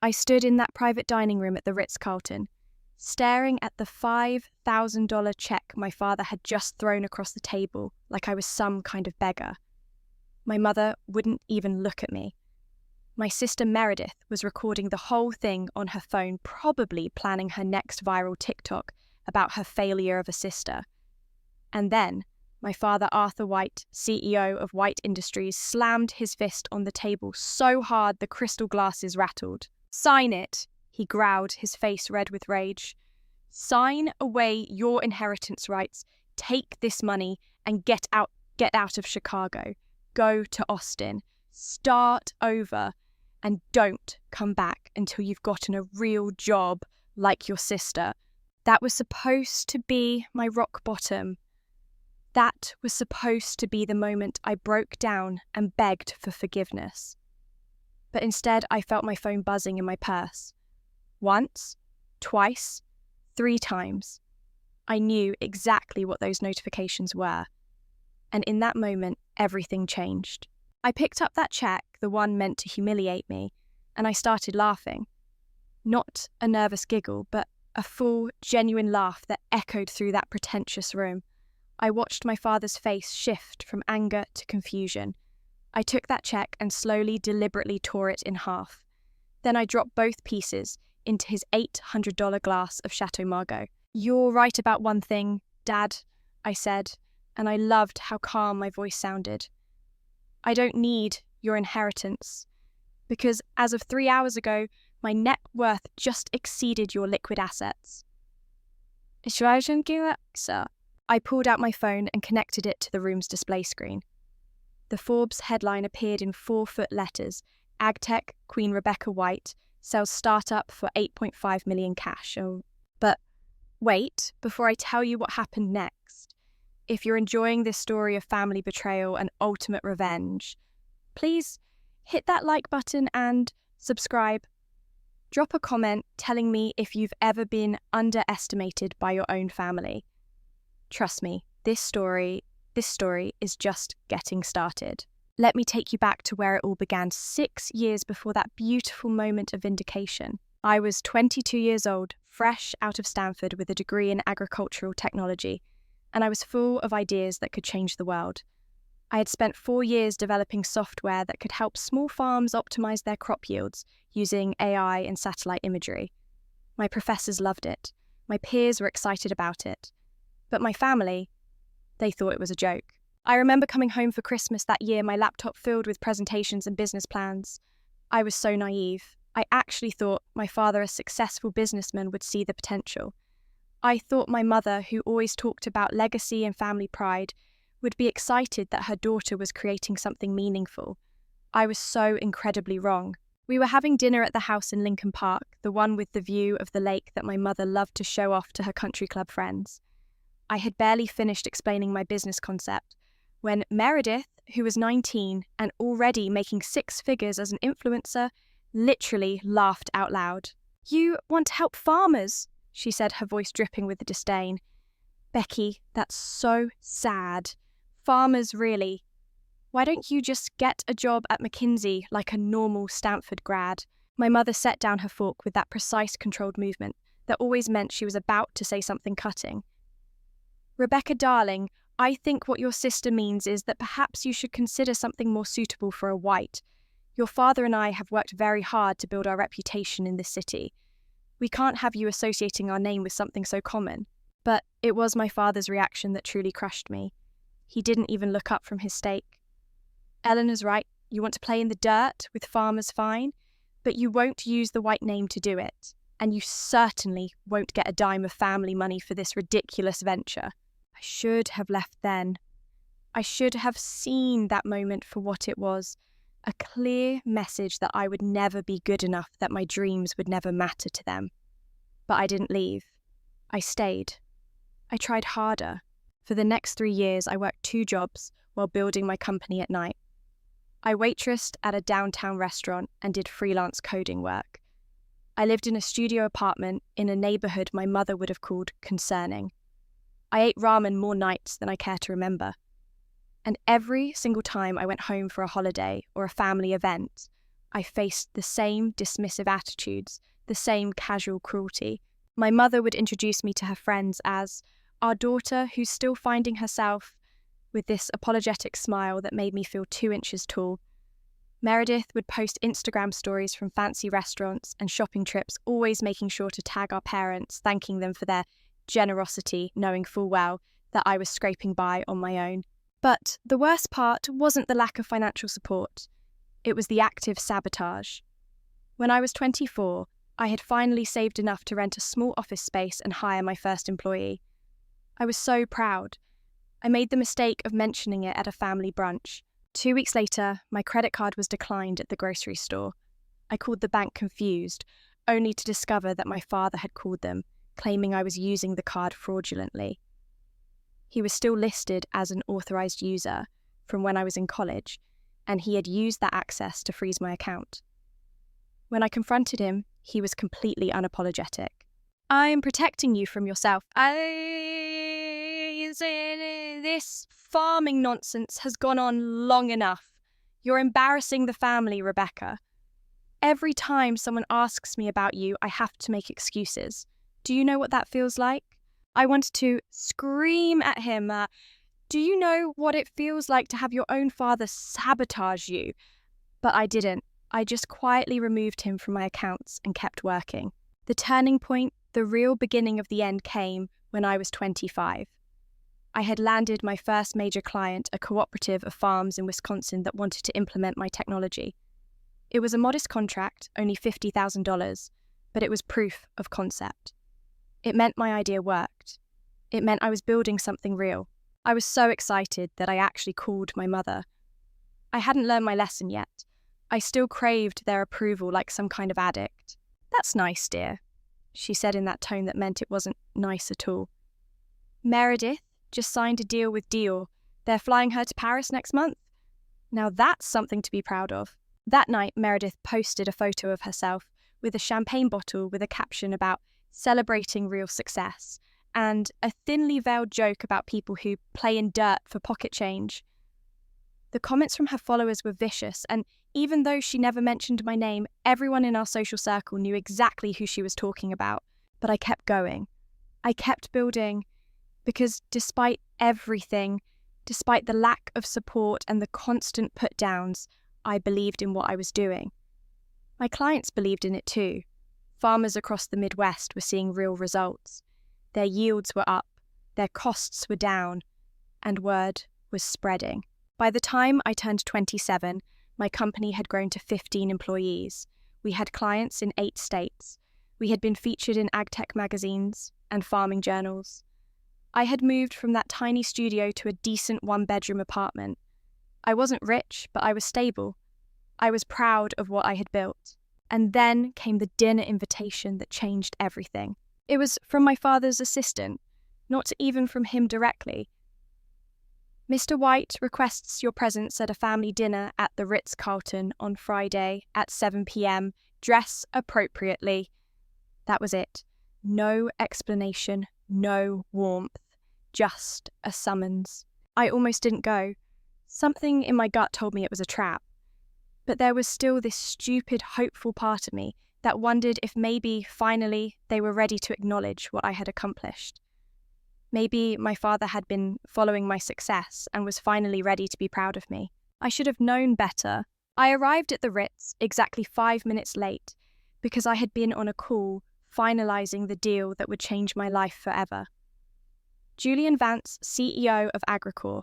I stood in that private dining room at the Ritz-Carlton, staring at the $5,000 check my father had just thrown across the table like I was some kind of beggar. My mother wouldn't even look at me. My sister Meredith was recording the whole thing on her phone, probably planning her next viral TikTok about her failure of a sister. And then, my father Arthur White, CEO of White Industries, slammed his fist on the table so hard the crystal glasses rattled. "Sign it," he growled, his face red with rage. "Sign away your inheritance rights, take this money, and get out of Chicago. Go to Austin. Start over. And don't come back until you've gotten a real job like your sister." That was supposed to be my rock bottom. That was supposed to be the moment I broke down and begged for forgiveness. But instead, I felt my phone buzzing in my purse. Once, twice, 3 times. I knew exactly what those notifications were. And in that moment, everything changed. I picked up that check, the one meant to humiliate me, and I started laughing. Not a nervous giggle, but a full, genuine laugh that echoed through that pretentious room. I watched my father's face shift from anger to confusion. I took that check and slowly, deliberately tore it in half. Then I dropped both pieces into his $800 glass of Chateau Margaux. "You're right about one thing, Dad," I said, and I loved how calm my voice sounded. "I don't need your inheritance, because as of 3 hours ago, my net worth just exceeded your liquid assets." I pulled out my phone and connected it to the room's display screen. The Forbes headline appeared in 4-foot letters: "Agtech Queen Rebecca White sells startup for $8.5 million cash." Oh, but wait, before I tell you what happened next, if you're enjoying this story of family betrayal and ultimate revenge, please hit that like button and subscribe. Drop a comment telling me if you've ever been underestimated by your own family. Trust me, this story is just getting started. Let me take you back to where it all began 6 years before that beautiful moment of vindication. I was 22 years old, fresh out of Stanford with a degree in agricultural technology, and I was full of ideas that could change the world. I had spent 4 years developing software that could help small farms optimize their crop yields using AI and satellite imagery. My professors loved it. My peers were excited about it. But my family, they thought it was a joke. I remember coming home for Christmas that year, my laptop filled with presentations and business plans. I was so naive. I actually thought my father, a successful businessman, would see the potential. I thought my mother, who always talked about legacy and family pride, would be excited that her daughter was creating something meaningful. I was so incredibly wrong. We were having dinner at the house in Lincoln Park, the one with the view of the lake that my mother loved to show off to her country club friends. I had barely finished explaining my business concept when Meredith, who was 19 and already making 6 figures as an influencer, literally laughed out loud. "You want to help farmers?" she said, her voice dripping with disdain. "Becky, that's so sad. Farmers, really. Why don't you just get a job at McKinsey like a normal Stanford grad?" My mother set down her fork with that precise, controlled movement that always meant she was about to say something cutting. "Rebecca, darling, I think what your sister means is that perhaps you should consider something more suitable for a white. Your father and I have worked very hard to build our reputation in this city. We can't have you associating our name with something so common." But it was my father's reaction that truly crushed me. He didn't even look up from his steak. "Eleanor's right. You want to play in the dirt with farmers, fine, but you won't use the white name to do it. And you certainly won't get a dime of family money for this ridiculous venture." I should have left then. I should have seen that moment for what it was, a clear message that I would never be good enough, that my dreams would never matter to them. But I didn't leave. I stayed. I tried harder. For the next 3 years, I worked 2 jobs while building my company at night. I waitressed at a downtown restaurant and did freelance coding work. I lived in a studio apartment in a neighborhood my mother would have called concerning. I ate ramen more nights than I care to remember. And every single time I went home for a holiday or a family event, I faced the same dismissive attitudes, the same casual cruelty. My mother would introduce me to her friends as our daughter who's still finding herself, with this apologetic smile that made me feel 2 inches tall. Meredith would post Instagram stories from fancy restaurants and shopping trips, always making sure to tag our parents, thanking them for their generosity, knowing full well that I was scraping by on my own. But the worst part wasn't the lack of financial support. It was the active sabotage. When I was 24, I had finally saved enough to rent a small office space and hire my first employee. I was so proud. I made the mistake of mentioning it at a family brunch. 2 weeks later, my credit card was declined at the grocery store. I called the bank confused, only to discover that my father had called them, claiming I was using the card fraudulently. He was still listed as an authorized user from when I was in college, and he had used that access to freeze my account. When I confronted him, he was completely unapologetic. I am protecting you from yourself. This farming nonsense has gone on long enough. You're embarrassing the family, Rebecca. Every time someone asks me about you, I have to make excuses. Do you know what that feels like? I wanted to scream at him, do you know what it feels like to have your own father sabotage you? But I didn't. I just quietly removed him from my accounts and kept working. The turning point, the real beginning of the end, came when I was 25. I had landed my first major client, a cooperative of farms in Wisconsin that wanted to implement my technology. It was a modest contract, only $50,000, but it was proof of concept. It meant my idea worked. It meant I was building something real. I was so excited that I actually called my mother. I hadn't learned my lesson yet. I still craved their approval like some kind of addict. "That's nice, dear," she said in that tone that meant it wasn't nice at all. "Meredith just signed a deal with Dior. They're flying her to Paris next month. Now that's something to be proud of." That night, Meredith posted a photo of herself with a champagne bottle with a caption about celebrating real success and a thinly veiled joke about people who play in dirt for pocket change. The comments from her followers were vicious, and even though she never mentioned my name, everyone in our social circle knew exactly who she was talking about. But I kept going. I kept building, because despite everything, despite the lack of support and the constant put-downs, I believed in what I was doing. My clients believed in it too. Farmers across the Midwest were seeing real results. Their yields were up, their costs were down, and word was spreading. By the time I turned 27, my company had grown to 15 employees. We had clients in 8 states. We had been featured in agtech magazines and farming journals. I had moved from that tiny studio to a decent 1-bedroom apartment. I wasn't rich, but I was stable. I was proud of what I had built. And then came the dinner invitation that changed everything. It was from my father's assistant, not even from him directly. "Mr. White requests your presence at a family dinner at the Ritz-Carlton on Friday at 7 p.m. Dress appropriately." That was it. No explanation, no warmth, just a summons. I almost didn't go. Something in my gut told me it was a trap. But there was still this stupid, hopeful part of me that wondered if maybe, finally, they were ready to acknowledge what I had accomplished. Maybe my father had been following my success and was finally ready to be proud of me. I should have known better. I arrived at the Ritz exactly 5 minutes late because I had been on a call finalizing the deal that would change my life forever. Julian Vance, CEO of Agricor,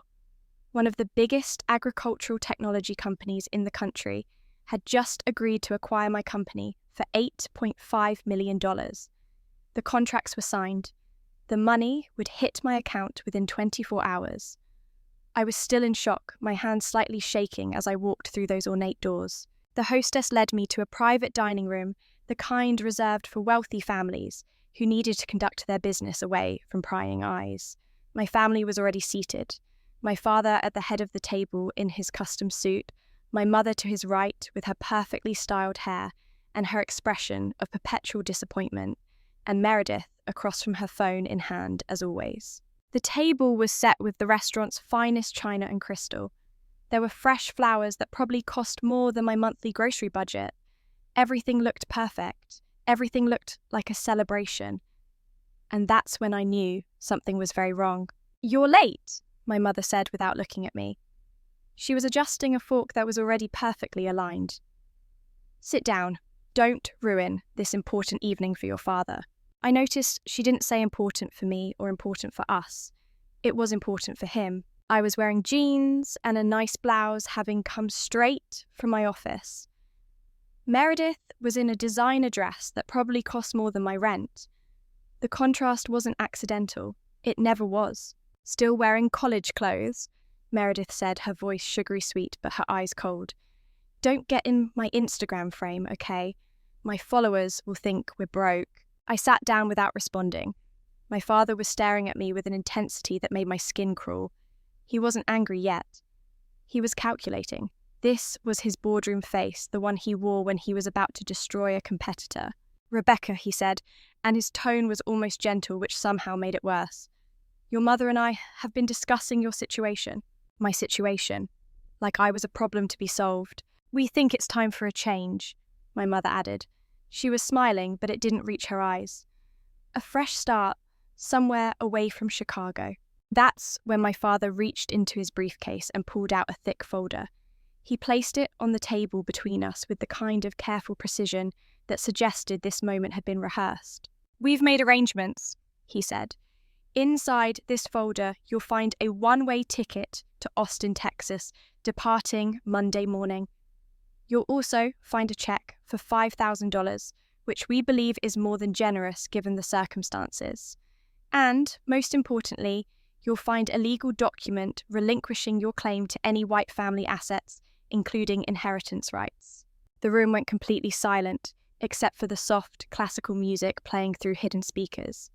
one of the biggest agricultural technology companies in the country, had just agreed to acquire my company for $8.5 million. The contracts were signed. The money would hit my account within 24 hours. I was still in shock, my hands slightly shaking as I walked through those ornate doors. The hostess led me to a private dining room, the kind reserved for wealthy families who needed to conduct their business away from prying eyes. My family was already seated. My father at the head of the table in his custom suit, my mother to his right with her perfectly styled hair and her expression of perpetual disappointment, and Meredith across from her phone in hand as always. The table was set with the restaurant's finest china and crystal. There were fresh flowers that probably cost more than my monthly grocery budget. Everything looked perfect. Everything looked like a celebration. And that's when I knew something was very wrong. "You're late," my mother said without looking at me. She was adjusting a fork that was already perfectly aligned. "Sit down. Don't ruin this important evening for your father." I noticed she didn't say important for me or important for us. It was important for him. I was wearing jeans and a nice blouse, having come straight from my office. Meredith was in a designer dress that probably cost more than my rent. The contrast wasn't accidental. It never was. "Still wearing college clothes?" Meredith said, her voice sugary sweet but her eyes cold. "Don't get in my Instagram frame, okay? My followers will think we're broke." I sat down without responding. My father was staring at me with an intensity that made my skin crawl. He wasn't angry yet. He was calculating. This was his boardroom face, the one he wore when he was about to destroy a competitor. "Rebecca," he said, and his tone was almost gentle, which somehow made it worse. "Your mother and I have been discussing your situation." My situation. Like I was a problem to be solved. "We think it's time for a change," my mother added. She was smiling, but it didn't reach her eyes. "A fresh start, somewhere away from Chicago." That's when my father reached into his briefcase and pulled out a thick folder. He placed it on the table between us with the kind of careful precision that suggested this moment had been rehearsed. "We've made arrangements," he said. "Inside this folder, you'll find a one-way ticket to Austin, Texas, departing Monday morning. You'll also find a check for $5,000, which we believe is more than generous given the circumstances. And, most importantly, you'll find a legal document relinquishing your claim to any White family assets, including inheritance rights." The room went completely silent, except for the soft, classical music playing through hidden speakers.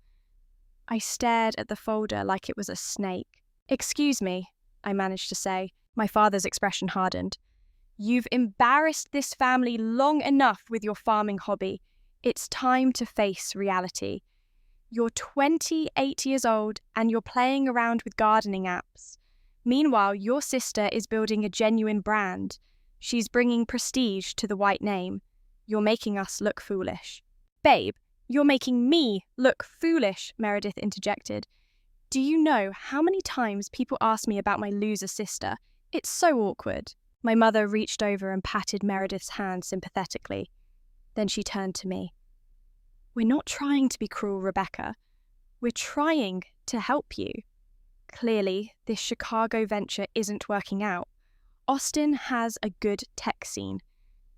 I stared at the folder like it was a snake. "Excuse me," I managed to say. My father's expression hardened. "You've embarrassed this family long enough with your farming hobby. It's time to face reality. You're 28 years old and you're playing around with gardening apps. Meanwhile, your sister is building a genuine brand. She's bringing prestige to the White name. You're making us look foolish." "Babe, you're making me look foolish," Meredith interjected. "Do you know how many times people ask me about my loser sister? It's so awkward." My mother reached over and patted Meredith's hand sympathetically. Then she turned to me. "We're not trying to be cruel, Rebecca. We're trying to help you. Clearly, this Chicago venture isn't working out. Austin has a good tech scene.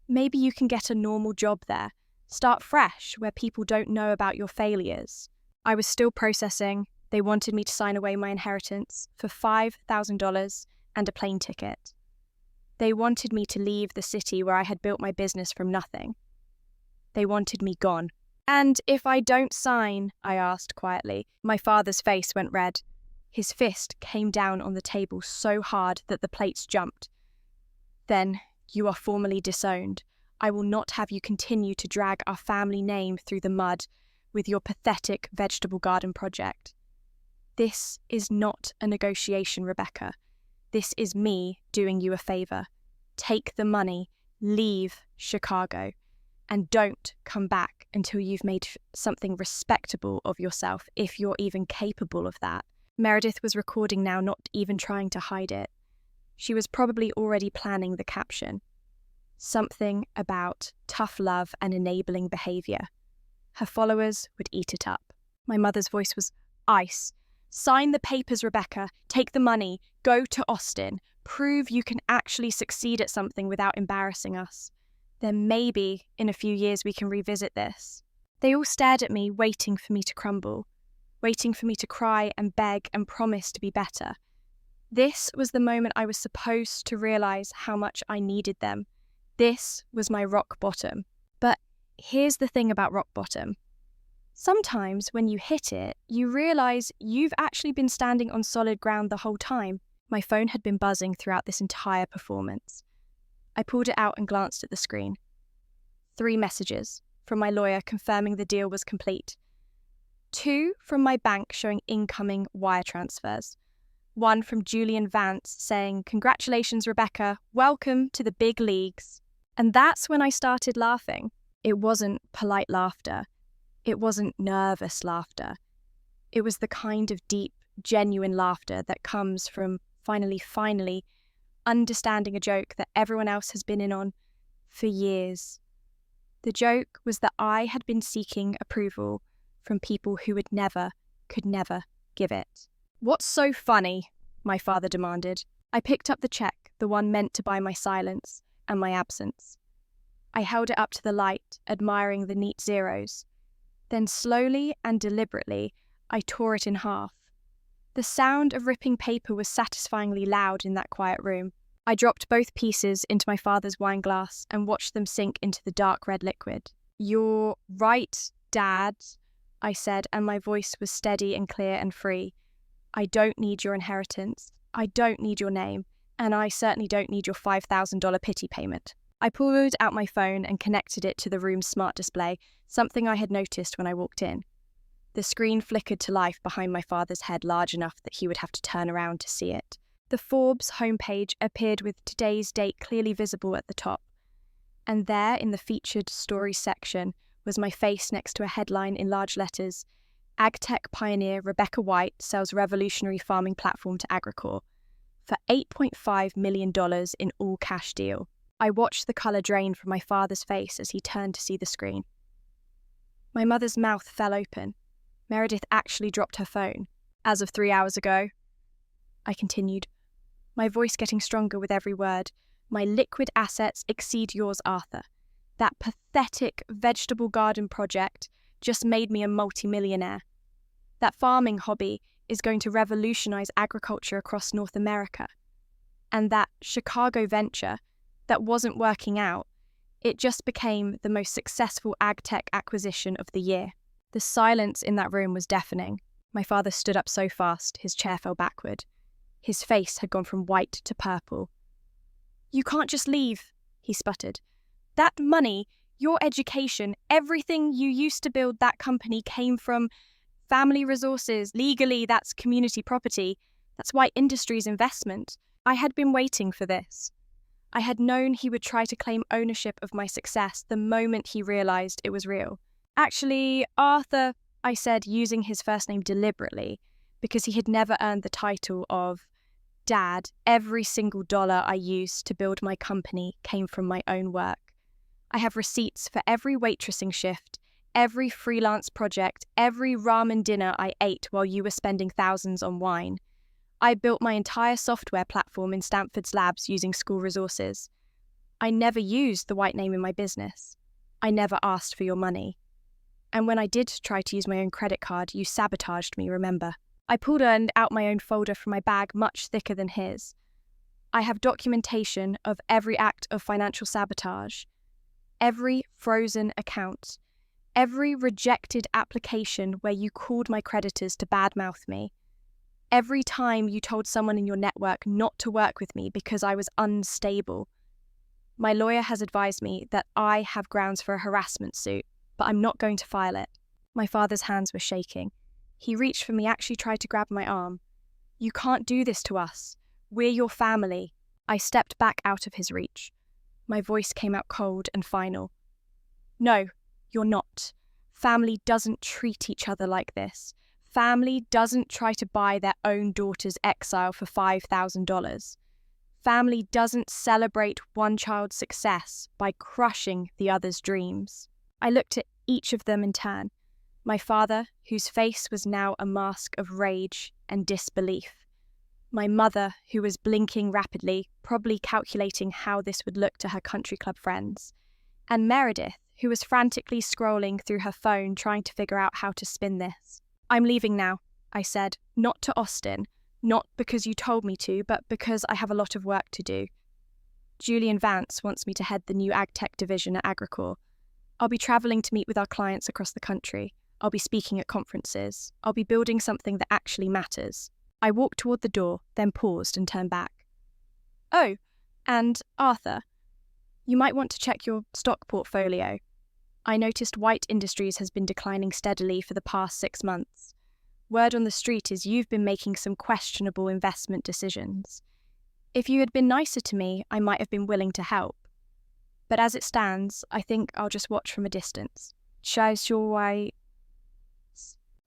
Maybe you can get a normal job there. Start fresh, where people don't know about your failures." I was still processing. They wanted me to sign away my inheritance for $5,000 and a plane ticket. They wanted me to leave the city where I had built my business from nothing. They wanted me gone. "And if I don't sign?" I asked quietly. My father's face went red. His fist came down on the table so hard that the plates jumped. "Then you are formally disowned. I will not have you continue to drag our family name through the mud with your pathetic vegetable garden project. This is not a negotiation, Rebecca. This is me doing you a favor. Take the money, leave Chicago, and don't come back until you've made something respectable of yourself, if you're even capable of that." Meredith was recording now, not even trying to hide it. She was probably already planning the caption. Something about tough love and enabling behavior. Her followers would eat it up. My mother's voice was ice. "Sign the papers, Rebecca. Take the money. Go to Austin. Prove you can actually succeed at something without embarrassing us. Then maybe in a few years we can revisit this." They all stared at me, waiting for me to crumble, waiting for me to cry and beg and promise to be better. This was the moment I was supposed to realize how much I needed them. This was my rock bottom. But here's the thing about rock bottom. Sometimes when you hit it, you realize you've actually been standing on solid ground the whole time. My phone had been buzzing throughout this entire performance. I pulled it out and glanced at the screen. 3 messages from my lawyer confirming the deal was complete. 2 from my bank showing incoming wire transfers. one from Julian Vance saying, "Congratulations, Rebecca, welcome to the big leagues." And that's when I started laughing. It wasn't polite laughter. It wasn't nervous laughter. It was the kind of deep, genuine laughter that comes from finally understanding a joke that everyone else has been in on for years. The joke was that I had been seeking approval from people who could never give it. "What's so funny?" my father demanded. I picked up the check, the one meant to buy my silence and my absence. I held it up to the light, admiring the neat zeros. Then slowly and deliberately, I tore it in half. The sound of ripping paper was satisfyingly loud in that quiet room. I dropped both pieces into my father's wine glass and watched them sink into the dark red liquid. "You're right, Dad," I said, and my voice was steady and clear and free. "I don't need your inheritance. I don't need your name. And I certainly don't need your $5,000 pity payment." I pulled out my phone and connected it to the room's smart display, something I had noticed when I walked in. The screen flickered to life behind my father's head large enough that he would have to turn around to see it. The Forbes homepage appeared with today's date clearly visible at the top. And there, in the featured stories section, was my face next to a headline in large letters: "Agtech pioneer Rebecca White sells revolutionary farming platform to Agricor for $8.5 million in all-cash deal." I watched the colour drain from my father's face as he turned to see the screen. My mother's mouth fell open. Meredith actually dropped her phone. "As of 3 hours ago," I continued, my voice getting stronger with every word, "my liquid assets exceed yours, Arthur. That pathetic vegetable garden project just made me a multimillionaire. That farming hobby is going to revolutionize agriculture across North America. And that Chicago venture that wasn't working out, it just became the most successful ag-tech acquisition of the year." The silence in that room was deafening. My father stood up so fast, his chair fell backward. His face had gone from white to purple. "You can't just leave," he sputtered. "That money, your education, everything you used to build that company came from family resources. Legally, that's community property. That's White Industries' investment. I had been waiting for this. I had known he would try to claim ownership of my success the moment he realized it was real." "Actually, Arthur," I said, using his first name deliberately, because he had never earned the title of Dad. Every single dollar I used to build my company came from my own work. I have receipts for every waitressing shift, every freelance project, every ramen dinner I ate while you were spending thousands on wine. I built my entire software platform in Stanford's labs using school resources. I never used the White name in my business. I never asked for your money. And when I did try to use my own credit card, you sabotaged me, remember? I pulled out my own folder from my bag, much thicker than his. I have documentation of every act of financial sabotage, every frozen account, every rejected application where you called my creditors to badmouth me, every time you told someone in your network not to work with me because I was unstable. My lawyer has advised me that I have grounds for a harassment suit, but I'm not going to file it." My father's hands were shaking. He reached for me, actually tried to grab my arm. "You can't do this to us. We're your family." I stepped back out of his reach. My voice came out cold and final. "No, you're not. Family doesn't treat each other like this. Family doesn't try to buy their own daughter's exile for $5,000. Family doesn't celebrate one child's success by crushing the other's dreams." I looked at each of them in turn. My father, whose face was now a mask of rage and disbelief. My mother, who was blinking rapidly, probably calculating how this would look to her country club friends. And Meredith, who was frantically scrolling through her phone trying to figure out how to spin this. "I'm leaving now," I said, "not to Austin, not because you told me to, but because I have a lot of work to do. Julian Vance wants me to head the new ag-tech division at Agricor. I'll be travelling to meet with our clients across the country. I'll be speaking at conferences. I'll be building something that actually matters." I walked toward the door, then paused and turned back. "Oh, and Arthur, you might want to check your stock portfolio. I noticed White Industries has been declining steadily for the past 6 months. Word on the street is you've been making some questionable investment decisions. If you had been nicer to me, I might have been willing to help. But as it stands, I think I'll just watch from a distance.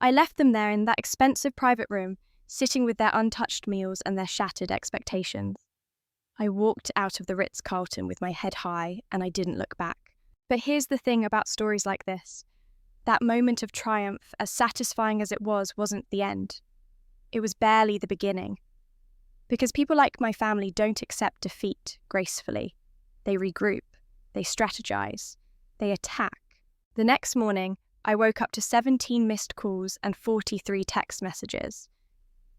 I left them there in that expensive private room, sitting with their untouched meals and their shattered expectations. I walked out of the Ritz-Carlton with my head high, and I didn't look back. But here's the thing about stories like this. That moment of triumph, as satisfying as it was, wasn't the end. It was barely the beginning. Because people like my family don't accept defeat gracefully. They regroup, they strategize, they attack. The next morning, I woke up to 17 missed calls and 43 text messages.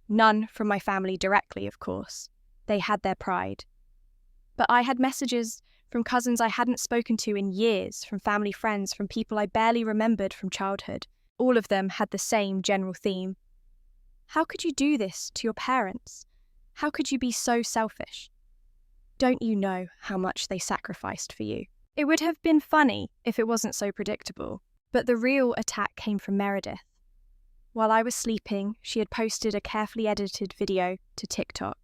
None from my family directly, of course. They had their pride. But I had messages from cousins I hadn't spoken to in years, from family friends, from people I barely remembered from childhood. All of them had the same general theme. How could you do this to your parents? How could you be so selfish? Don't you know how much they sacrificed for you? It would have been funny if it wasn't so predictable, but the real attack came from Meredith. While I was sleeping, she had posted a carefully edited video to TikTok.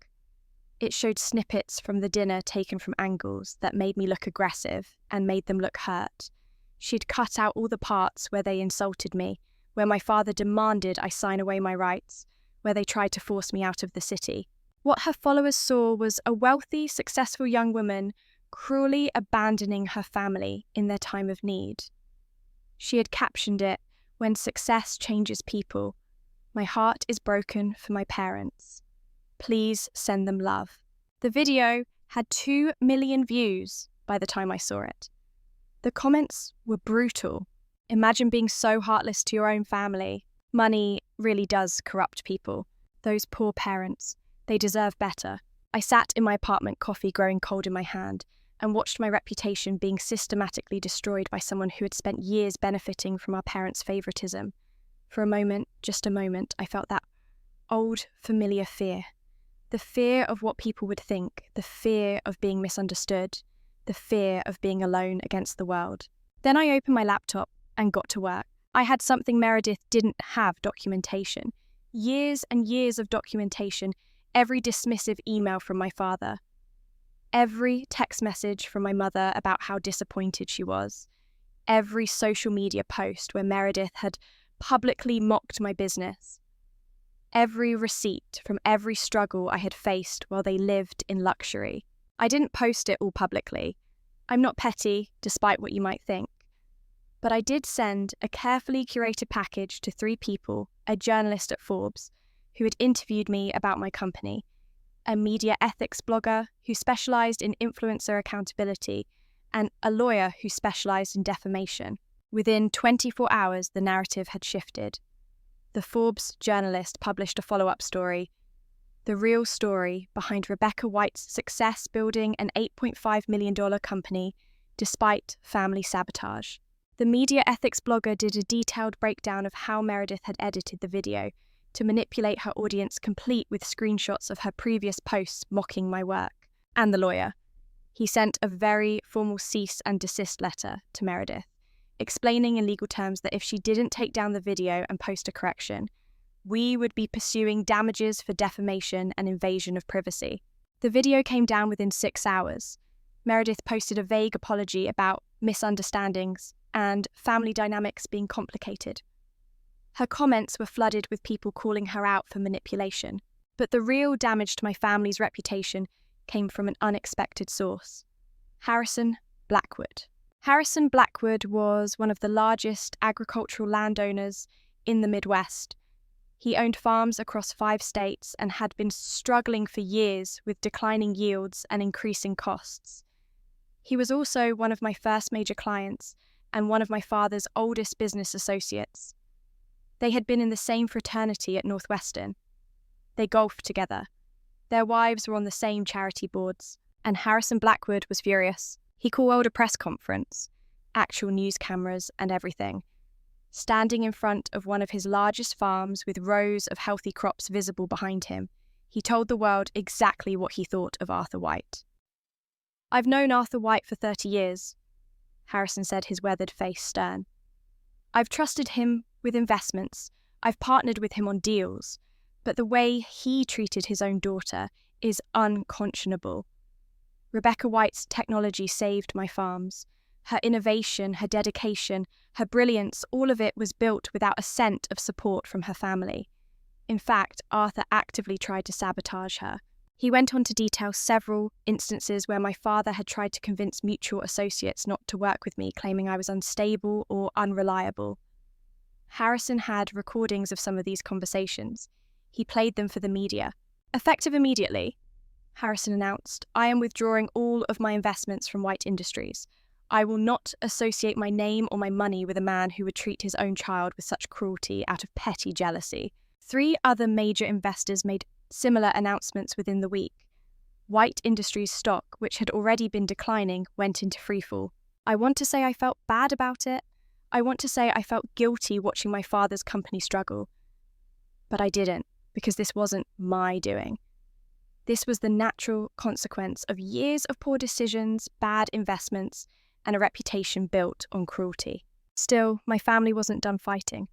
It showed snippets from the dinner taken from angles that made me look aggressive and made them look hurt. She'd cut out all the parts where they insulted me, where my father demanded I sign away my rights, where they tried to force me out of the city. What her followers saw was a wealthy, successful young woman cruelly abandoning her family in their time of need. She had captioned it, "When success changes people, my heart is broken for my parents. Please send them love." The video had 2 million views by the time I saw it. The comments were brutal. Imagine being so heartless to your own family. Money really does corrupt people. Those poor parents, they deserve better. I sat in my apartment, coffee growing cold in my hand, and watched my reputation being systematically destroyed by someone who had spent years benefiting from our parents' favoritism. For a moment, just a moment, I felt that old, familiar fear. The fear of what people would think, the fear of being misunderstood, the fear of being alone against the world. Then I opened my laptop and got to work. I had something Meredith didn't have: documentation. Years and years of documentation, every dismissive email from my father, every text message from my mother about how disappointed she was, every social media post where Meredith had publicly mocked my business, every receipt from every struggle I had faced while they lived in luxury. I didn't post it all publicly. I'm not petty, despite what you might think. But I did send a carefully curated package to 3 people, a journalist at Forbes, who had interviewed me about my company, a media ethics blogger who specialized in influencer accountability, and a lawyer who specialized in defamation. Within 24 hours, the narrative had shifted. The Forbes journalist published a follow-up story, the real story behind Rebecca White's success building an $8.5 million company despite family sabotage. The media ethics blogger did a detailed breakdown of how Meredith had edited the video to manipulate her audience, complete with screenshots of her previous posts mocking my work. And the lawyer. He sent a very formal cease and desist letter to Meredith, explaining in legal terms that if she didn't take down the video and post a correction, we would be pursuing damages for defamation and invasion of privacy. The video came down within 6 hours. Meredith posted a vague apology about misunderstandings and family dynamics being complicated. Her comments were flooded with people calling her out for manipulation. But the real damage to my family's reputation came from an unexpected source: Harrison Blackwood. Harrison Blackwood was one of the largest agricultural landowners in the Midwest. He owned farms across 5 states and had been struggling for years with declining yields and increasing costs. He was also one of my first major clients and one of my father's oldest business associates. They had been in the same fraternity at Northwestern. They golfed together. Their wives were on the same charity boards, and Harrison Blackwood was furious. He called a press conference, actual news cameras and everything, standing in front of one of his largest farms with rows of healthy crops visible behind him. He told the world exactly what he thought of Arthur White. "I've known Arthur White for 30 years, Harrison said, his weathered face stern. "I've trusted him with investments, I've partnered with him on deals, but the way he treated his own daughter is unconscionable. Rebecca White's technology saved my farms. Her innovation, her dedication, her brilliance, all of it was built without a cent of support from her family. In fact, Arthur actively tried to sabotage her. He went on to detail several instances where my father had tried to convince mutual associates not to work with me, claiming I was unstable or unreliable. Harrison had recordings of some of these conversations. He played them for the media. Effective immediately, Harrison announced, I am withdrawing all of my investments from White Industries. I will not associate my name or my money with a man who would treat his own child with such cruelty out of petty jealousy. 3 other major investors made similar announcements within the week. White Industries stock, which had already been declining, went into freefall. I want to say I felt bad about it. I want to say I felt guilty watching my father's company struggle. But I didn't, because this wasn't my doing. This was the natural consequence of years of poor decisions, bad investments, and a reputation built on cruelty. Still, my family wasn't done fighting.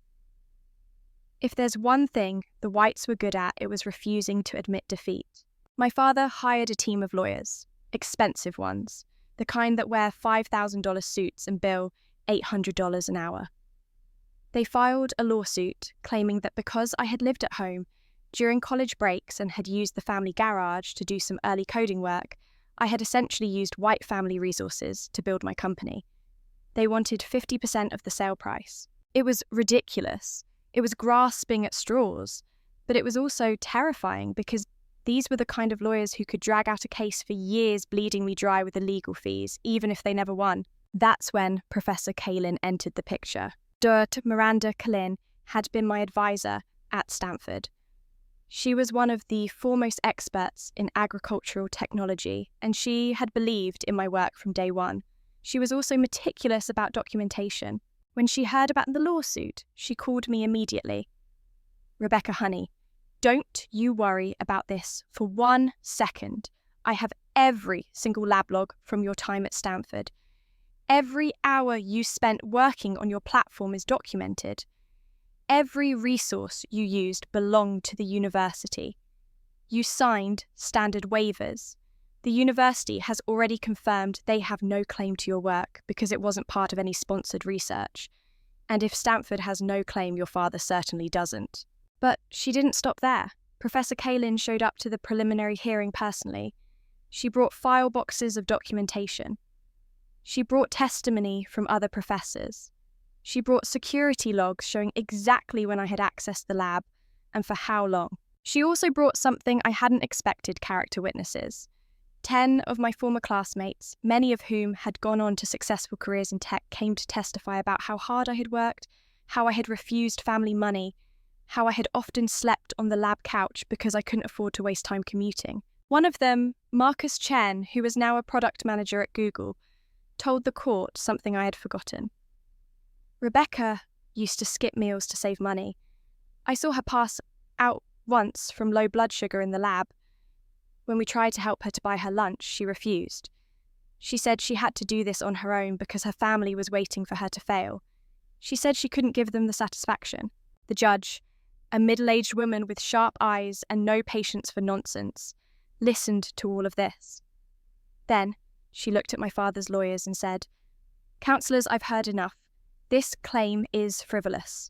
If there's one thing the Whites were good at, it was refusing to admit defeat. My father hired a team of lawyers, expensive ones, the kind that wear $5,000 suits and bill $800 an hour. They filed a lawsuit claiming that because I had lived at home during college breaks and had used the family garage to do some early coding work, I had essentially used white family resources to build my company. They wanted 50% of the sale price. It was ridiculous. It was grasping at straws, but it was also terrifying because these were the kind of lawyers who could drag out a case for years, bleeding me dry with the legal fees, even if they never won. That's when Professor Kalin entered the picture. Dr. Miranda Kalin had been my advisor at Stanford. She was one of the foremost experts in agricultural technology, and she had believed in my work from day one. She was also meticulous about documentation. When she heard about the lawsuit, she called me immediately. Rebecca, honey, don't you worry about this for 1 second. I have every single lab log from your time at Stanford. Every hour you spent working on your platform is documented. Every resource you used belonged to the university. You signed standard waivers. The university has already confirmed they have no claim to your work because it wasn't part of any sponsored research. And if Stanford has no claim, your father certainly doesn't. But she didn't stop there. Professor Kalin showed up to the preliminary hearing personally. She brought file boxes of documentation. She brought testimony from other professors. She brought security logs showing exactly when I had accessed the lab and for how long. She also brought something I hadn't expected: character witnesses. 10 of my former classmates, many of whom had gone on to successful careers in tech, came to testify about how hard I had worked, how I had refused family money, how I had often slept on the lab couch because I couldn't afford to waste time commuting. One of them, Marcus Chen, who is now a product manager at Google, told the court something I had forgotten. Rebecca used to skip meals to save money. I saw her pass out once from low blood sugar in the lab. When we tried to help her to buy her lunch, she refused. She said she had to do this on her own because her family was waiting for her to fail. She said she couldn't give them the satisfaction. The judge, a middle-aged woman with sharp eyes and no patience for nonsense, listened to all of this. Then she looked at my father's lawyers and said, "Counsellors, I've heard enough. This claim is frivolous.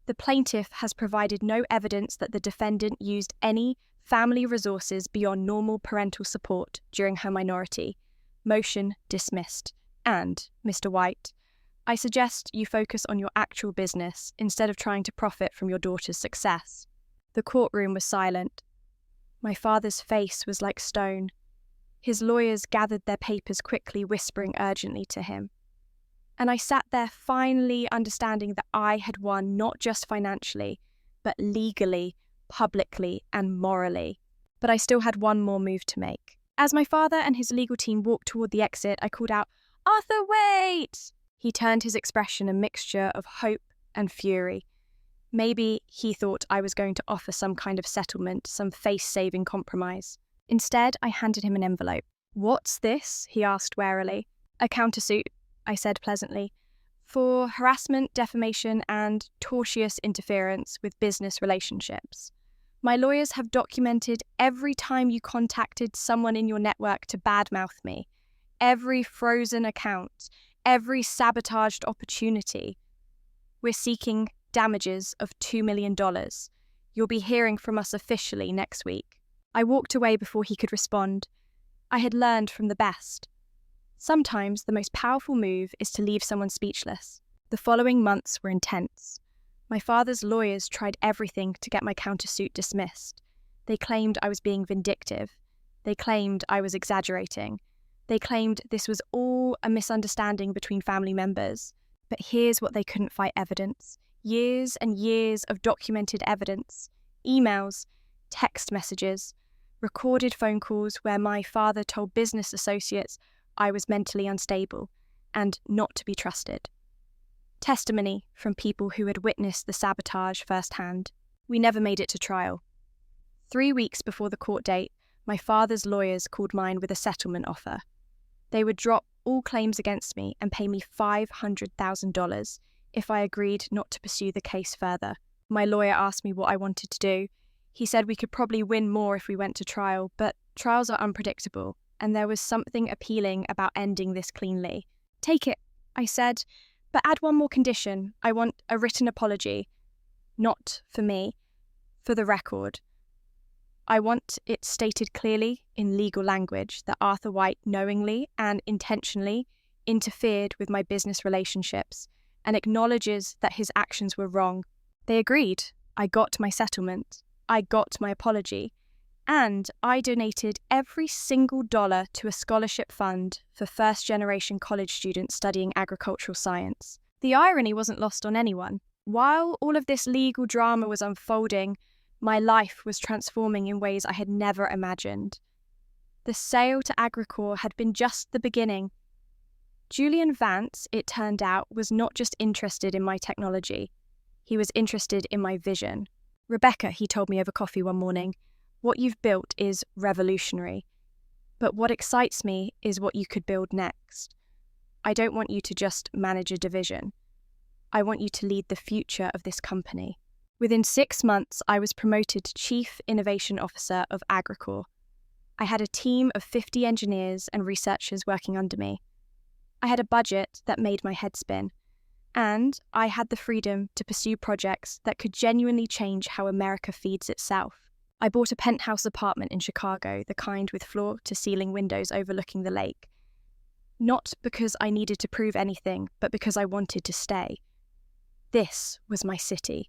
The plaintiff has provided no evidence that the defendant used any family resources beyond normal parental support during her minority. Motion dismissed. And, Mr. White, I suggest you focus on your actual business instead of trying to profit from your daughter's success." The courtroom was silent. My father's face was like stone. His lawyers gathered their papers quickly, whispering urgently to him. And I sat there finally understanding that I had won not just financially, but legally, publicly, and morally. But I still had one more move to make. As my father and his legal team walked toward the exit, I called out, "Arthur, wait!" He turned his expression a mixture of hope and fury. Maybe he thought I was going to offer some kind of settlement, some face-saving compromise. Instead, I handed him an envelope. "What's this?" he asked warily. "A countersuit," I said pleasantly, for harassment, defamation, and tortious interference with business relationships. My lawyers have documented every time you contacted someone in your network to badmouth me, every frozen account, every sabotaged opportunity. We're seeking damages of $2 million. You'll be hearing from us officially next week. I walked away before he could respond. I had learned from the best. Sometimes the most powerful move is to leave someone speechless. The following months were intense. My father's lawyers tried everything to get my countersuit dismissed. They claimed I was being vindictive. They claimed I was exaggerating. They claimed this was all a misunderstanding between family members. But here's what they couldn't fight evidence. Years and years of documented evidence. Emails, text messages, recorded phone calls where my father told business associates I was mentally unstable and not to be trusted. Testimony from people who had witnessed the sabotage firsthand. We never made it to trial. 3 weeks before the court date, my father's lawyers called mine with a settlement offer. They would drop all claims against me and pay me $500,000 if I agreed not to pursue the case further. My lawyer asked me what I wanted to do. He said we could probably win more if we went to trial, but trials are unpredictable, and there was something appealing about ending this cleanly. Take it, I said, but add one more condition. I want a written apology. Not for me, for the record. I want it stated clearly in legal language that Arthur White knowingly and intentionally interfered with my business relationships and acknowledges that his actions were wrong. They agreed. I got my settlement. I got my apology. And I donated every single dollar to a scholarship fund for first-generation college students studying agricultural science. The irony wasn't lost on anyone. While all of this legal drama was unfolding, my life was transforming in ways I had never imagined. The sale to Agricor had been just the beginning. Julian Vance, it turned out, was not just interested in my technology. He was interested in my vision. Rebecca, he told me over coffee one morning, what you've built is revolutionary. But what excites me is what you could build next. I don't want you to just manage a division. I want you to lead the future of this company. Within 6 months, I was promoted to Chief Innovation Officer of Agricor. I had a team of 50 engineers and researchers working under me. I had a budget that made my head spin. And I had the freedom to pursue projects that could genuinely change how America feeds itself. I bought a penthouse apartment in Chicago, the kind with floor-to-ceiling windows overlooking the lake. Not because I needed to prove anything, but because I wanted to stay. This was my city.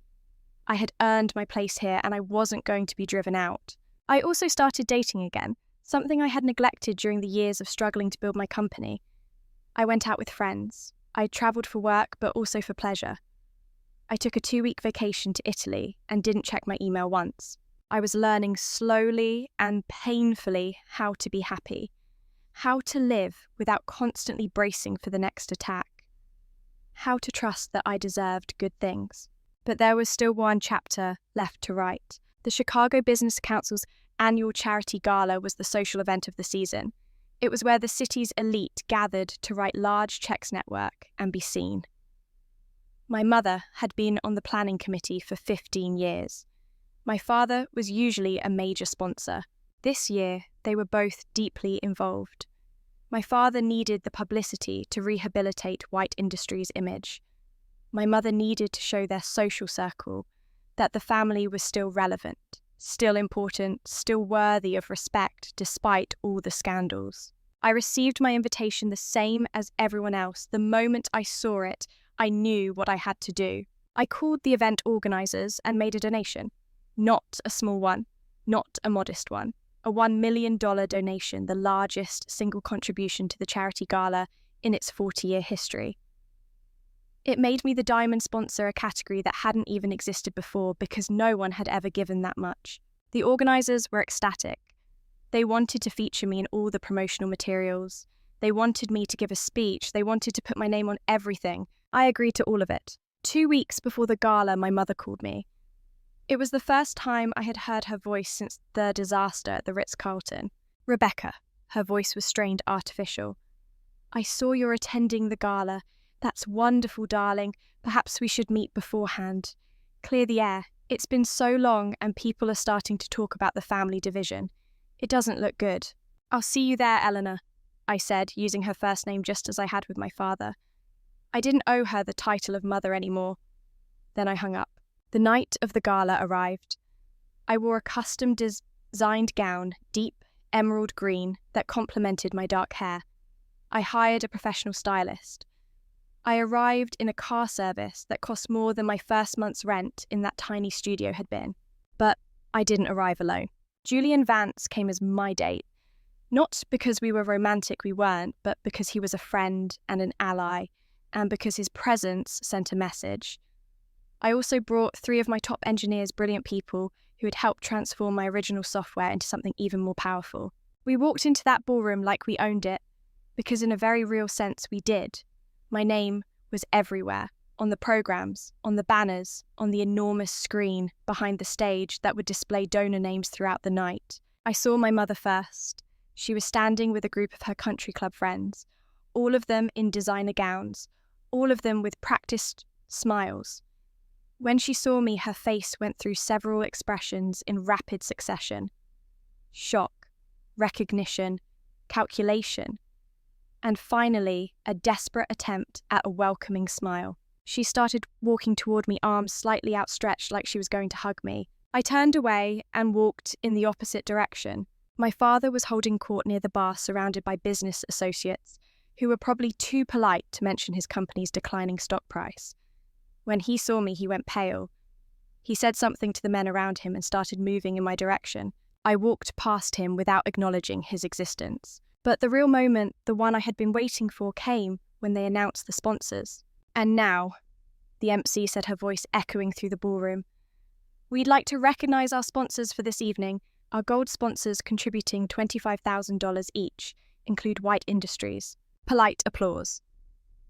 I had earned my place here, and I wasn't going to be driven out. I also started dating again, something I had neglected during the years of struggling to build my company. I went out with friends. I travelled for work, but also for pleasure. I took a 2-week vacation to Italy and didn't check my email once. I was learning slowly and painfully how to be happy, how to live without constantly bracing for the next attack, how to trust that I deserved good things. But there was still one chapter left to write. The Chicago Business Council's annual charity gala was the social event of the season. It was where the city's elite gathered to write large checks network and be seen. My mother had been on the planning committee for 15 years. My father was usually a major sponsor. This year, they were both deeply involved. My father needed the publicity to rehabilitate White Industries' image. My mother needed to show their social circle that the family was still relevant, still important, still worthy of respect despite all the scandals. I received my invitation the same as everyone else. The moment I saw it, I knew what I had to do. I called the event organisers and made a donation. Not a small one, not a modest one. A $1 million donation, the largest single contribution to the charity gala in its 40-year history. It made me the diamond sponsor, a category that hadn't even existed before because no one had ever given that much. The organisers were ecstatic. They wanted to feature me in all the promotional materials. They wanted me to give a speech. They wanted to put my name on everything. I agreed to all of it. 2 weeks before the gala, my mother called me. It was the first time I had heard her voice since the disaster at the Ritz-Carlton. Rebecca. Her voice was strained artificial. I saw you're attending the gala. That's wonderful, darling. Perhaps we should meet beforehand. Clear the air. It's been so long and people are starting to talk about the family division. It doesn't look good. I'll see you there, Eleanor, I said, using her first name just as I had with my father. I didn't owe her the title of mother anymore. Then I hung up. The night of the gala arrived. I wore a custom designed gown, deep emerald green, that complemented my dark hair. I hired a professional stylist. I arrived in a car service that cost more than my first month's rent in that tiny studio had been. But I didn't arrive alone. Julian Vance came as my date. Not because we were romantic, we weren't, but because he was a friend and an ally, and because his presence sent a message. I also brought 3 of my top engineers, brilliant people, who had helped transform my original software into something even more powerful. We walked into that ballroom like we owned it, because in a very real sense we did. My name was everywhere, on the programs, on the banners, on the enormous screen behind the stage that would display donor names throughout the night. I saw my mother first. She was standing with a group of her country club friends, all of them in designer gowns, all of them with practiced smiles. When she saw me, her face went through several expressions in rapid succession. Shock, recognition, calculation, and finally, a desperate attempt at a welcoming smile. She started walking toward me, arms slightly outstretched like she was going to hug me. I turned away and walked in the opposite direction. My father was holding court near the bar, surrounded by business associates, who were probably too polite to mention his company's declining stock price. When he saw me, he went pale. He said something to the men around him and started moving in my direction. I walked past him without acknowledging his existence. But the real moment, the one I had been waiting for, came when they announced the sponsors. And now, the MC said, her voice echoing through the ballroom, we'd like to recognise our sponsors for this evening. Our gold sponsors contributing $25,000 each include White Industries. Polite applause.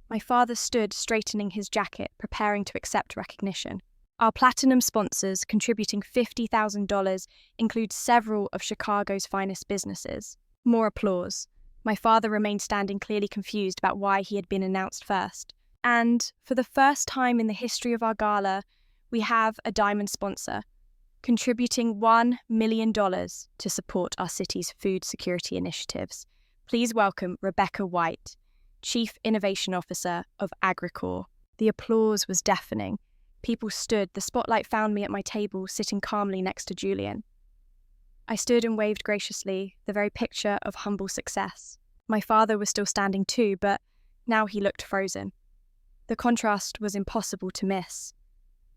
My father stood straightening his jacket, preparing to accept recognition. Our platinum sponsors contributing $50,000 include several of Chicago's finest businesses. More applause. My father remained standing, clearly confused about why he had been announced first. And for the first time in the history of our gala, we have a diamond sponsor, contributing $1 million to support our city's food security initiatives. Please welcome Rebecca White, Chief Innovation Officer of Agricor. The applause was deafening. People stood. The spotlight found me at my table, sitting calmly next to Julian. I stood and waved graciously, the very picture of humble success. My father was still standing too, but now he looked frozen. The contrast was impossible to miss.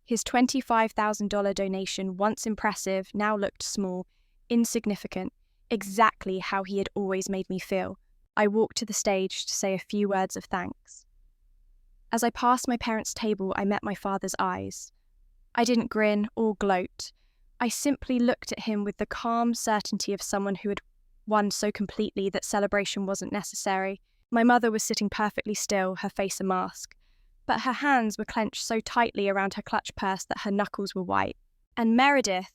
His $25,000 donation, once impressive, now looked small, insignificant, exactly how he had always made me feel. I walked to the stage to say a few words of thanks. As I passed my parents' table, I met my father's eyes. I didn't grin or gloat. I simply looked at him with the calm certainty of someone who had won so completely that celebration wasn't necessary. My mother was sitting perfectly still, her face a mask, but her hands were clenched so tightly around her clutch purse that her knuckles were white. And Meredith,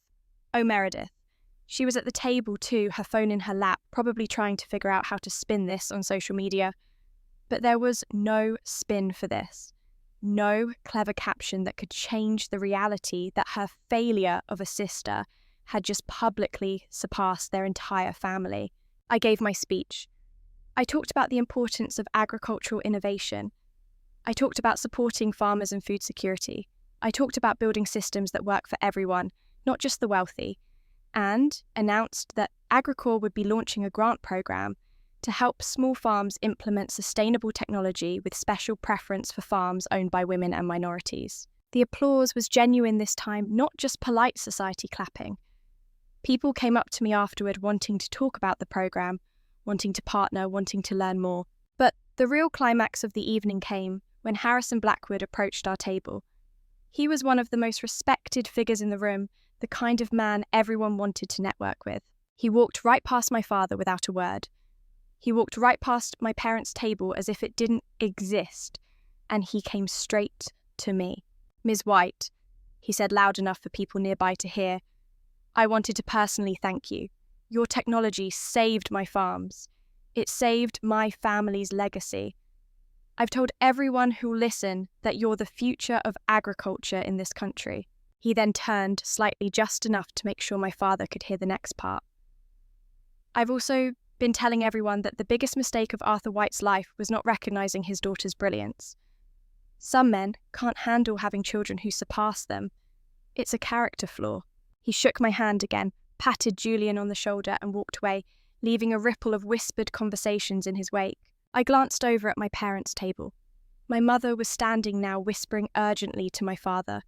oh Meredith, she was at the table too, her phone in her lap, probably trying to figure out how to spin this on social media. But there was no spin for this. No clever caption that could change the reality that her failure of a sister had just publicly surpassed their entire family. I gave my speech. I talked about the importance of agricultural innovation. I talked about supporting farmers and food security. I talked about building systems that work for everyone, not just the wealthy, and announced that Agricor would be launching a grant program to help small farms implement sustainable technology with special preference for farms owned by women and minorities. The applause was genuine this time, not just polite society clapping. People came up to me afterward wanting to talk about the program, wanting to partner, wanting to learn more. But the real climax of the evening came when Harrison Blackwood approached our table. He was one of the most respected figures in the room, the kind of man everyone wanted to network with. He walked right past my father without a word. He walked right past my parents' table as if it didn't exist, and he came straight to me. Ms. White, he said loud enough for people nearby to hear, I wanted to personally thank you. Your technology saved my farms. It saved my family's legacy. I've told everyone who'll listen that you're the future of agriculture in this country." He then turned slightly just enough to make sure my father could hear the next part. "I've also been telling everyone that the biggest mistake of Arthur White's life was not recognizing his daughter's brilliance. Some men can't handle having children who surpass them. It's a character flaw." He shook my hand again, patted Julian on the shoulder and walked away, leaving a ripple of whispered conversations in his wake. I glanced over at my parents' table. My mother was standing now, whispering urgently to my father.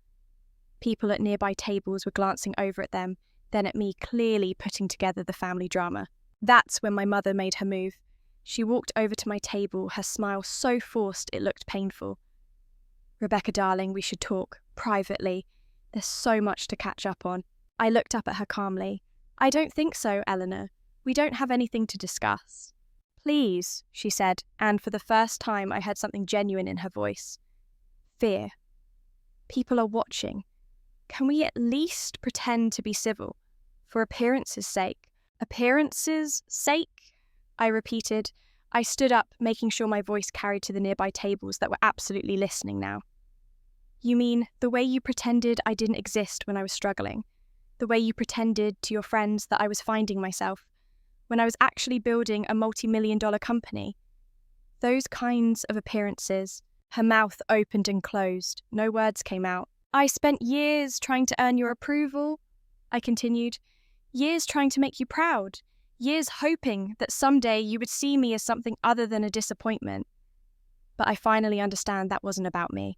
People at nearby tables were glancing over at them, then at me, clearly putting together the family drama. That's when my mother made her move. She walked over to my table, her smile so forced it looked painful. "Rebecca, darling, we should talk, privately. There's so much to catch up on." I looked up at her calmly. "I don't think so, Eleanor. We don't have anything to discuss." "Please," she said, and for the first time I heard something genuine in her voice. Fear. People are watching. Can we at least pretend to be civil? For appearances' sake. "Appearances' sake?" I repeated. I stood up, making sure my voice carried to the nearby tables that were absolutely listening now. "You mean the way you pretended I didn't exist when I was struggling? The way you pretended to your friends that I was finding myself, when I was actually building a multi-million-dollar company? Those kinds of appearances." Her mouth opened and closed. No words came out. "I spent years trying to earn your approval," I continued. "Years trying to make you proud. Years hoping that someday you would see me as something other than a disappointment. But I finally understand that wasn't about me.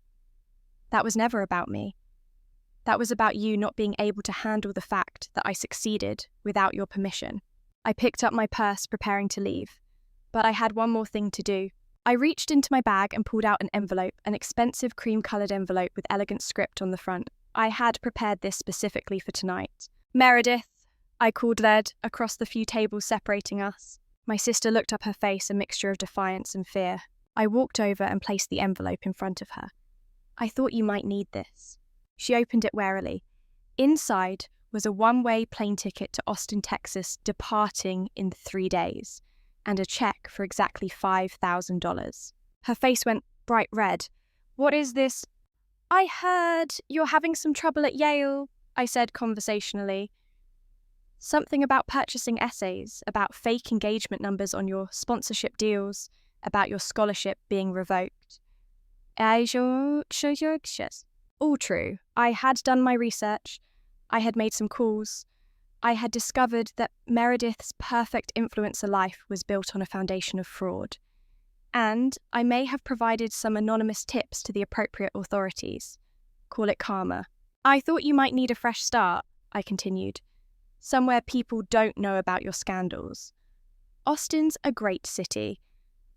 That was never about me. That was about you not being able to handle the fact that I succeeded without your permission." I picked up my purse, preparing to leave. But I had one more thing to do. I reached into my bag and pulled out an envelope, an expensive cream-coloured envelope with elegant script on the front. I had prepared this specifically for tonight. "Meredith," I called Led across the few tables separating us. My sister looked up, her face a mixture of defiance and fear. I walked over and placed the envelope in front of her. "I thought you might need this." She opened it warily. Inside was a one-way plane ticket to Austin, Texas, departing in 3 days, and a check for exactly $5,000. Her face went bright red. "What is this?" "I heard you're having some trouble at Yale," I said conversationally. "Something about purchasing essays, about fake engagement numbers on your sponsorship deals, about your scholarship being revoked." All true. I had done my research. I had made some calls. I had discovered that Meredith's perfect influencer life was built on a foundation of fraud. And I may have provided some anonymous tips to the appropriate authorities. Call it karma. "I thought you might need a fresh start," I continued. "Somewhere people don't know about your scandals. Austin's a great city.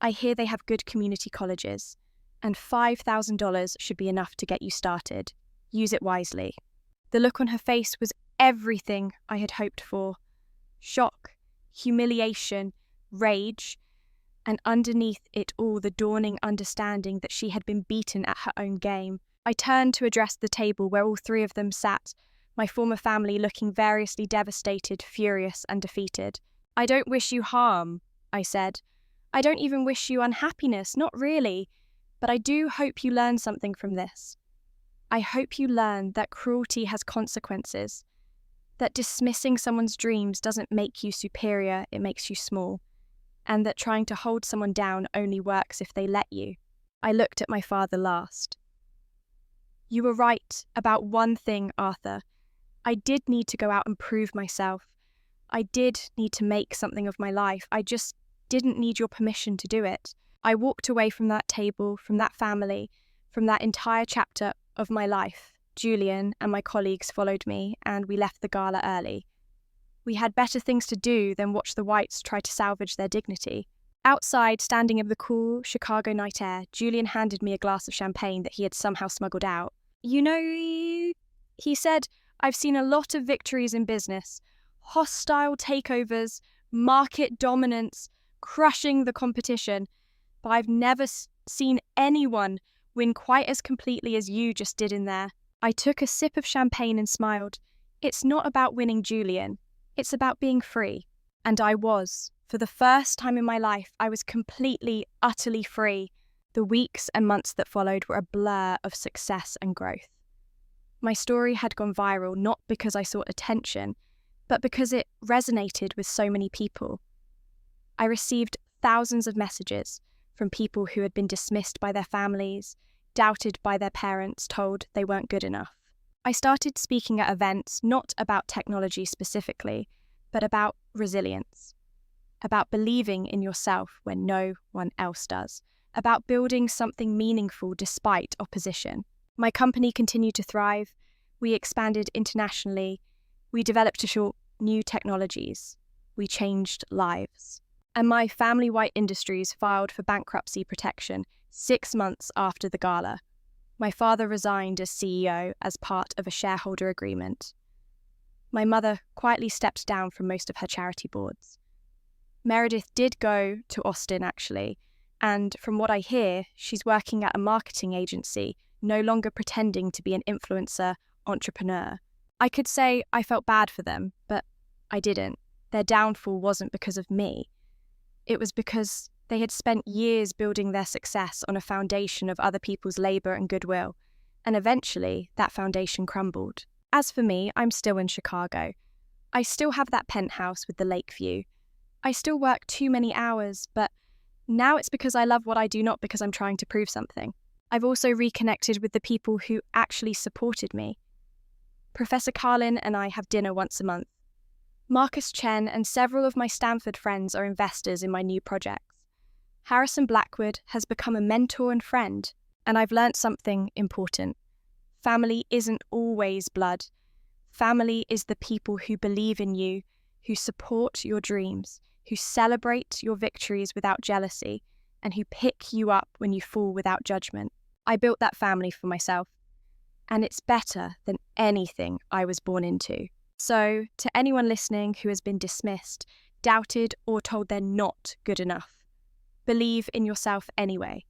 I hear they have good community colleges. And $5,000 should be enough to get you started. Use it wisely." The look on her face was everything I had hoped for. Shock, humiliation, rage, and underneath it all the dawning understanding that she had been beaten at her own game. I turned to address the table where all three of them sat, my former family looking variously devastated, furious, and defeated. "I don't wish you harm," I said. "I don't even wish you unhappiness, not really. But I do hope you learn something from this. I hope you learn that cruelty has consequences, that dismissing someone's dreams doesn't make you superior, it makes you small, and that trying to hold someone down only works if they let you." I looked at my father last. "You were right about one thing, Arthur. I did need to go out and prove myself. I did need to make something of my life. I just didn't need your permission to do it." I walked away from that table, from that family, from that entire chapter of my life. Julian and my colleagues followed me, and we left the gala early. We had better things to do than watch the Whites try to salvage their dignity. Outside, standing in the cool Chicago night air, Julian handed me a glass of champagne that he had somehow smuggled out. "You know," he said, "I've seen a lot of victories in business. Hostile takeovers, market dominance, crushing the competition. But I've never seen anyone win quite as completely as you just did in there." I took a sip of champagne and smiled. "It's not about winning, Julian. It's about being free." And I was. For the first time in my life, I was completely, utterly free. The weeks and months that followed were a blur of success and growth. My story had gone viral not because I sought attention, but because it resonated with so many people. I received thousands of messages from people who had been dismissed by their families, doubted by their parents, told they weren't good enough. I started speaking at events not about technology specifically, but about resilience, about believing in yourself when no one else does, about building something meaningful despite opposition. My company continued to thrive. We expanded internationally. We developed new technologies. We changed lives. And my family White Industries filed for bankruptcy protection 6 months after the gala. My father resigned as CEO as part of a shareholder agreement. My mother quietly stepped down from most of her charity boards. Meredith did go to Austin, actually, and from what I hear, she's working at a marketing agency, no longer pretending to be an influencer entrepreneur. I could say I felt bad for them, but I didn't. Their downfall wasn't because of me. It was because they had spent years building their success on a foundation of other people's labour and goodwill, and eventually that foundation crumbled. As for me, I'm still in Chicago. I still have that penthouse with the lake view. I still work too many hours, but now it's because I love what I do, not because I'm trying to prove something. I've also reconnected with the people who actually supported me. Professor Carlin and I have dinner once a month. Marcus Chen and several of my Stanford friends are investors in my new projects. Harrison Blackwood has become a mentor and friend, and I've learnt something important. Family isn't always blood. Family is the people who believe in you, who support your dreams, who celebrate your victories without jealousy, and who pick you up when you fall without judgment. I built that family for myself, and it's better than anything I was born into. So, to anyone listening who has been dismissed, doubted, or told they're not good enough, believe in yourself anyway.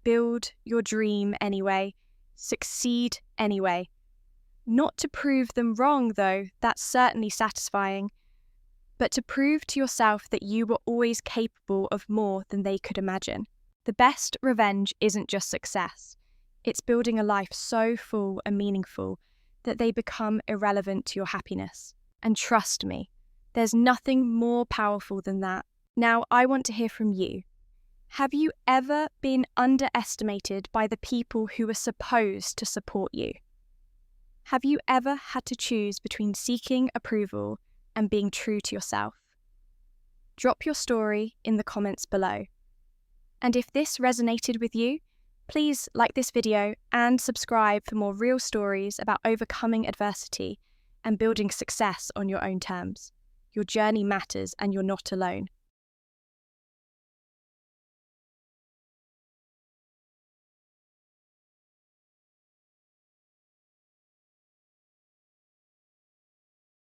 Build your dream anyway. Succeed anyway. Not to prove them wrong, though, that's certainly satisfying, but to prove to yourself that you were always capable of more than they could imagine. The best revenge isn't just success. It's building a life so full and meaningful that they become irrelevant to your happiness. And trust me, there's nothing more powerful than that. Now, I want to hear from you. Have you ever been underestimated by the people who were supposed to support you? Have you ever had to choose between seeking approval and being true to yourself? Drop your story in the comments below. And if this resonated with you, please like this video and subscribe for more real stories about overcoming adversity and building success on your own terms. Your journey matters and you're not alone.